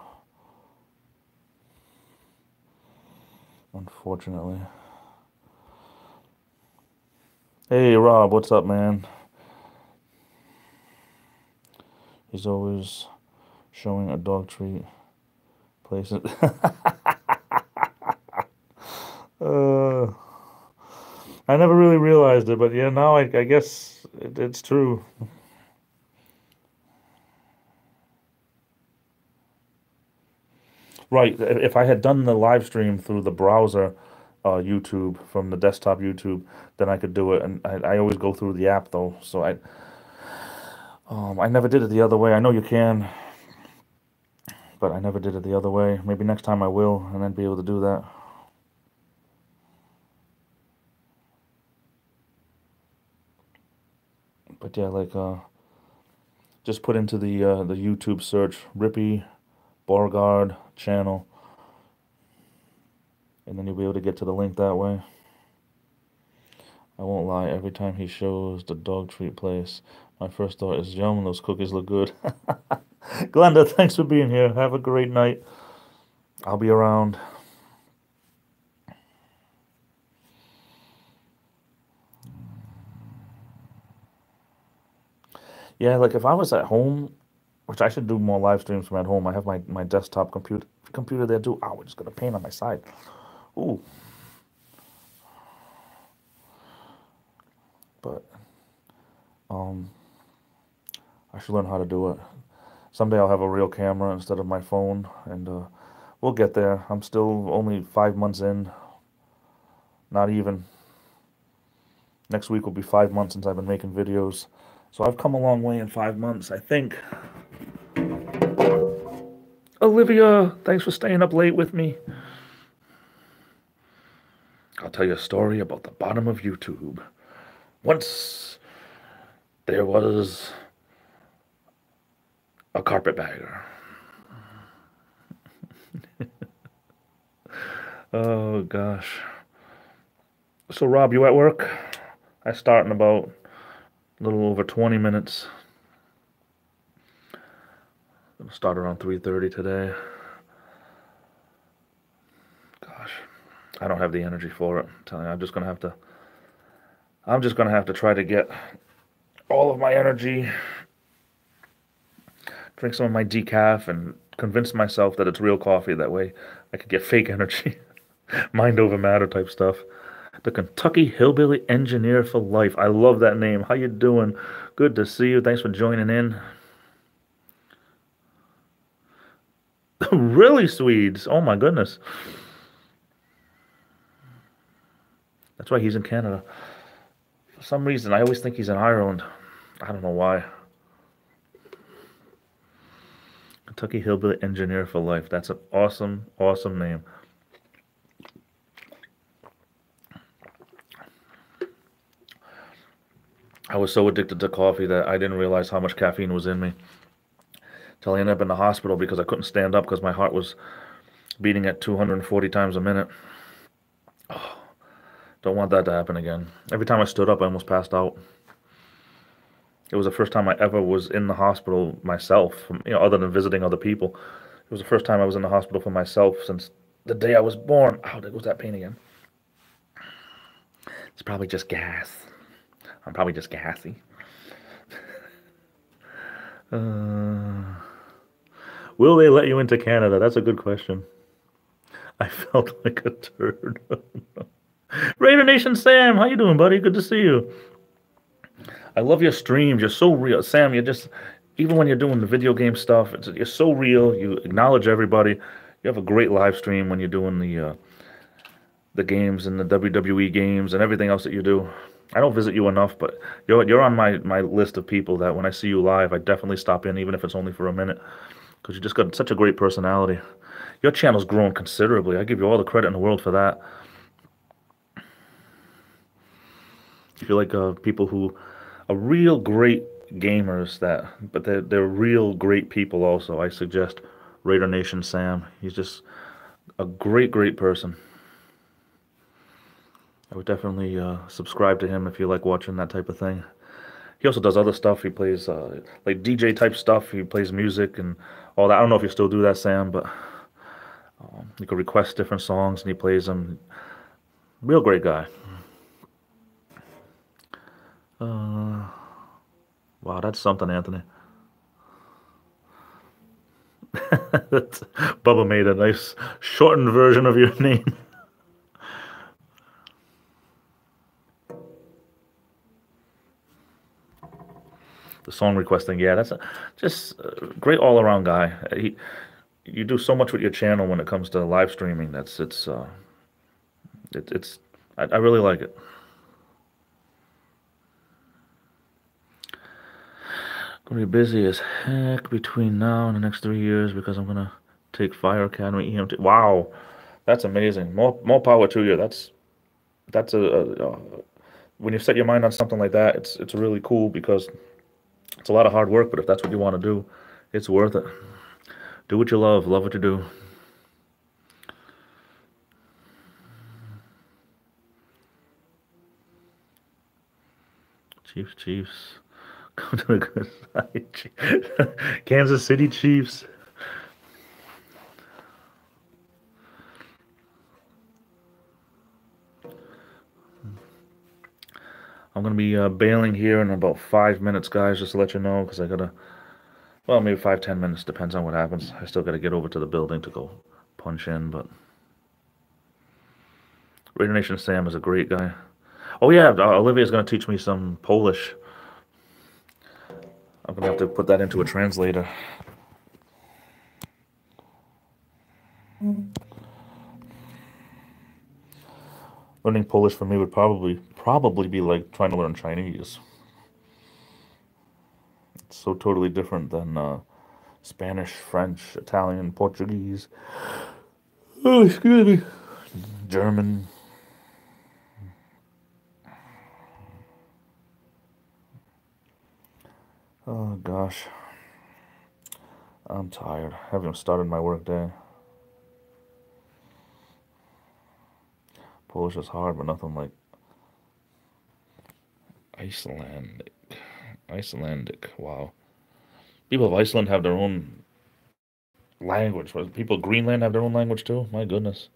unfortunately. Hey, Rob, what's up, man? He's always showing a dog treat places. uh, I never really realized it, but yeah, now I guess it's true. Right, if I had done the live stream through the browser YouTube from the desktop YouTube, then I could do it. And I always go through the app though, so I never did it the other way. I know you can, but I never did it the other way. Maybe next time I will, and then be able to do that. But yeah, like just put into the YouTube search Rippy Beauregard channel, and then you'll be able to get to the link that way. I won't lie, every time he shows the dog treat place, my first thought is, yum, those cookies look good. Glenda, thanks for being here. Have a great night. I'll be around. Yeah, like if I was at home, which I should do more live streams from at home. I have my desktop computer there too. Ow, I just got a pain on my side. Ooh. But I should learn how to do it. Someday I'll have a real camera instead of my phone, and we'll get there. I'm still only 5 months in. Not even. Next week will be 5 months since I've been making videos. So I've come a long way in 5 months, I think. Olivia, thanks for staying up late with me. I'll tell you a story about the bottom of YouTube. Once there was a carpetbagger. Oh, gosh. So, Rob, you at work? I start in about a little over 20 minutes. It'll start around 3:30 today. Gosh, I don't have the energy for it. I'm telling you, I'm just gonna have to try to get all of my energy, drink some of my decaf, and convince myself that it's real coffee. That way I could get fake energy. Mind over matter type stuff. The Kentucky Hillbilly Engineer for Life. I love that name. How you doing? Good to see you. Thanks for joining in. Really, Swedes? Oh my goodness. That's why he's in Canada. For some reason, I always think he's in Ireland. I don't know why. Kentucky Hillbilly Engineer for Life. That's an awesome, awesome name. I was so addicted to coffee that I didn't realize how much caffeine was in me. Till I ended up in the hospital because I couldn't stand up because my heart was beating at 240 times a minute. Oh, don't want that to happen again. Every time I stood up, I almost passed out. It was the first time I ever was in the hospital myself, other than visiting other people. It was the first time I was in the hospital for myself since the day I was born. Oh, there goes that pain again. It's probably just gas. I'm probably just gassy. Will they let you into Canada? That's a good question. I felt like a turd. Raider Nation Sam, how you doing, buddy? Good to see you. I love your streams. You're so real. Sam, you're just, even when you're doing the video game stuff, you're so real. You acknowledge everybody. You have a great live stream when you're doing the games and the WWE games and everything else that you do. I don't visit you enough, but you're on my list of people that when I see you live, I definitely stop in, even if it's only for a minute, because you just got such a great personality. Your channel's grown considerably. I give you all the credit in the world for that. If you like people who are real great gamers, but they're real great people also, I suggest Raider Nation Sam. He's just a great, great person. I would definitely subscribe to him if you like watching that type of thing. He also does other stuff. He plays like DJ type stuff. He plays music and all that. I don't know if you still do that, Sam, but you could request different songs and he plays them. Real great guy. Uh, wow, that's something, Anthony. Bubba made a nice shortened version of your name. The song requesting, yeah, that's just a great all around guy. You do so much with your channel when it comes to live streaming. It's I really like it. Gonna be busy as heck between now and the next 3 years because I'm gonna take Fire Academy EMT. Wow, that's amazing. More power to you. That's when you set your mind on something like that, it's really cool because it's a lot of hard work. But if that's what you want to do, it's worth it. Do what you love. Love what you do. Chiefs. Come to the good side. Kansas City Chiefs. I'm going to be bailing here in about 5 minutes, guys, just to let you know, because I got to, well, maybe 5, 10 minutes, depends on what happens. I still got to get over to the building to go punch in, but Raider Nation Sam is a great guy. Oh, yeah, Olivia's going to teach me some Polish. I'm going to have to put that into a translator. Learning Polish for me would probably be like trying to learn Chinese. It's so totally different than Spanish, French, Italian, Portuguese. Oh, excuse me. German. Oh gosh. I'm tired. I haven't even started my work day. Polish is hard, but nothing like Icelandic. Icelandic. Wow. People of Iceland have their own language. People of Greenland have their own language too. My goodness.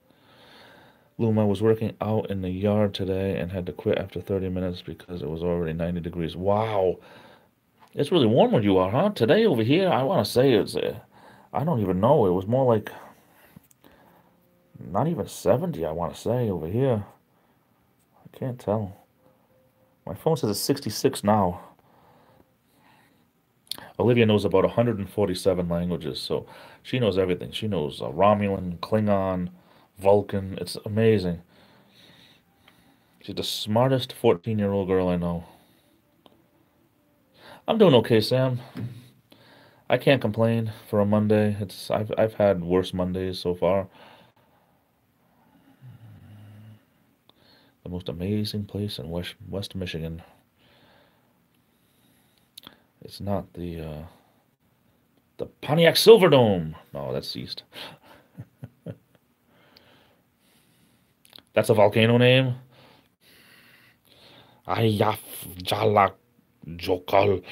Loom, I was working out in the yard today and had to quit after 30 minutes because it was already 90 degrees. Wow. It's really warm where you are, huh? Today over here, I want to say it's, I don't even know. It was more like not even 70, I want to say, over here. I can't tell. My phone says it's 66 now. Olivia knows about 147 languages, so she knows everything. She knows Romulan, Klingon, Vulcan. It's amazing. She's the smartest 14-year-old girl I know. I'm doing okay, Sam. I can't complain for a Monday. I've had worse Mondays so far. The most amazing place in West Michigan. It's not the Pontiac Silverdome. No, that's east. That's a volcano name. Ayaf Jalak Jokal.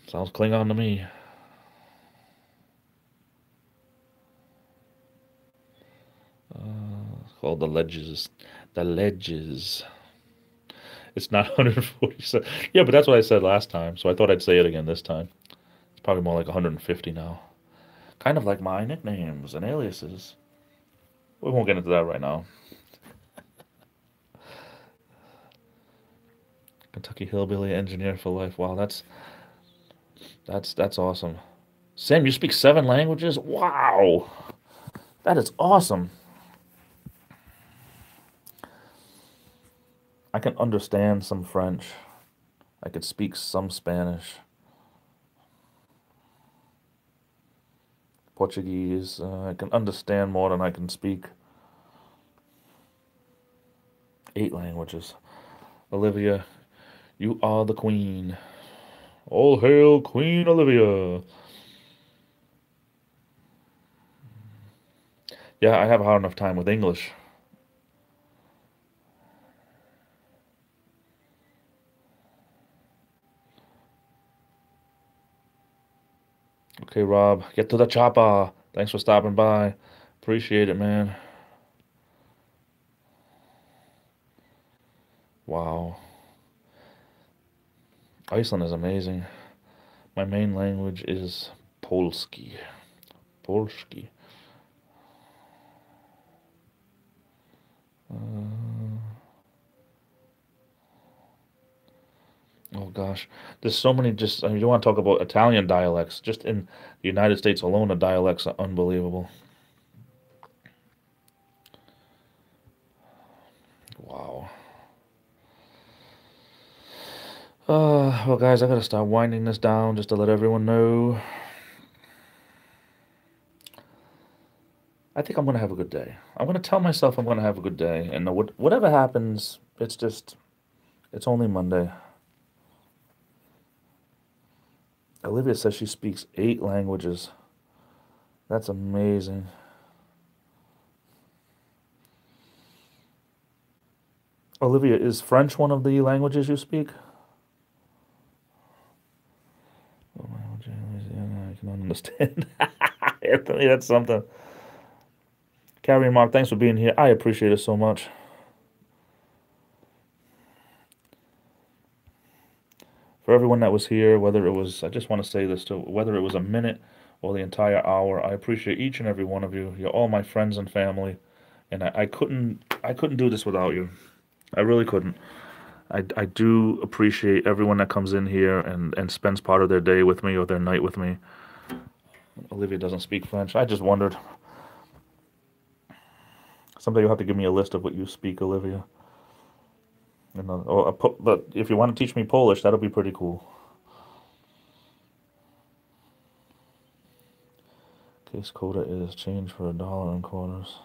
Sounds Klingon to me. It's called the Ledges. The Ledges. It's not 147. Yeah, but that's what I said last time, so I thought I'd say it again this time. It's probably more like 150 now. Kind of like my nicknames and aliases. We won't get into that right now. Kentucky Hillbilly Engineer for Life. Wow, that's awesome. Sam, you speak 7 languages? Wow. That is awesome. I can understand some French. I could speak some Spanish. Portuguese. I can understand more than I can speak. 8 languages. Olivia, you are the queen. All hail Queen Olivia. Yeah, I have a hard enough time with English. Okay, Rob, get to the chopper. Thanks for stopping by. Appreciate it, man. Wow. Iceland is amazing. My main language is Polski. Polski. Oh gosh, there's so many. Just I mean, you want to talk about Italian dialects? Just in the United States alone, the dialects are unbelievable. Wow. Well, guys, I gotta start winding this down just to let everyone know. I think I'm gonna have a good day. I'm gonna tell myself I'm gonna have a good day, and whatever happens, it's only Monday. Olivia says she speaks 8 languages. That's amazing. Olivia, is French one of the languages you speak? Oh, I can understand. Anthony, that's something. Carrie and Mark, thanks for being here. I appreciate it so much. For everyone that was here, whether it was, I just want to say this too, whether it was a minute or the entire hour, I appreciate each and every one of you. You're all my friends and family, and I couldn't do this without you. I really couldn't. I do appreciate everyone that comes in here and spends part of their day with me or their night with me. Olivia doesn't speak French. I just wondered. Someday you'll have to give me a list of what you speak, Olivia. But if you want to teach me Polish, that'll be pretty cool. Case quota is change for $1 in quarters.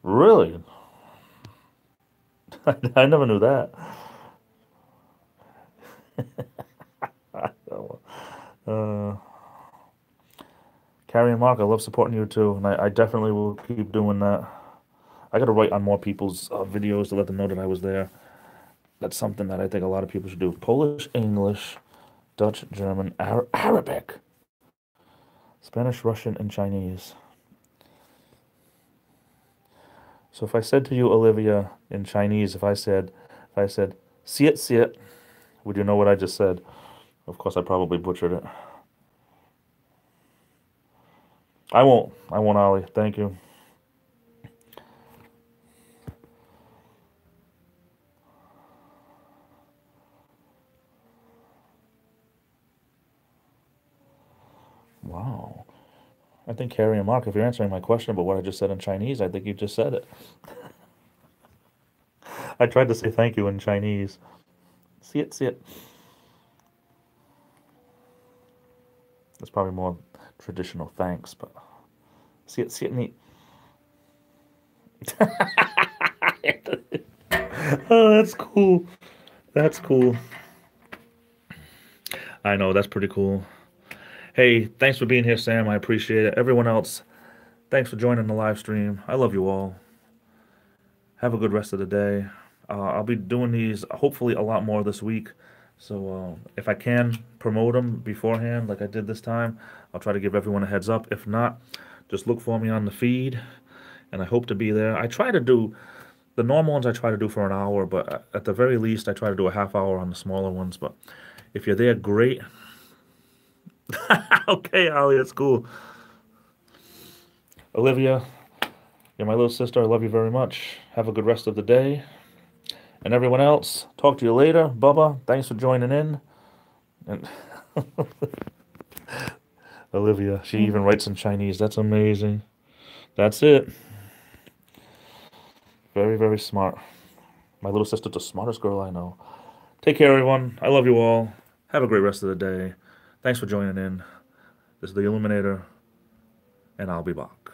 Really? I never knew that. uh, Carrie and Mark, I love supporting you too, and I definitely will keep doing that. I got to write on more people's videos to let them know that I was there. That's something that I think a lot of people should do. Polish, English, Dutch, German, Arabic, Spanish, Russian, and Chinese. So if I said to you, Olivia, in Chinese, if I said, "Siet siet," would you know what I just said? Of course, I probably butchered it. I won't, Ollie. Thank you. Wow. I think Carrie and Mark, if you're answering my question about what I just said in Chinese, I think you just said it. I tried to say thank you in Chinese. See it, see it. That's probably more traditional thanks, but see it neat. Oh, that's cool. That's cool. I know, that's pretty cool. Hey, thanks for being here, Sam. I appreciate it. Everyone else, thanks for joining the live stream. I love you all. Have a good rest of the day. I'll be doing these hopefully a lot more this week. So if I can promote them beforehand, like I did this time, I'll try to give everyone a heads up. If not, just look for me on the feed, and I hope to be there. I try to do the normal ones. I try to do for an hour, but at the very least, I try to do a half hour on the smaller ones. But if you're there, great. Okay, Ali, that's cool. Olivia, you're my little sister. I love you very much. Have a good rest of the day. And everyone else, talk to you later. Bubba, thanks for joining in. And Olivia, she even writes in Chinese. That's amazing. That's it. Very, very smart. My little sister's the smartest girl I know. Take care, everyone. I love you all. Have a great rest of the day. Thanks for joining in. This is the Illuminator, and I'll be back.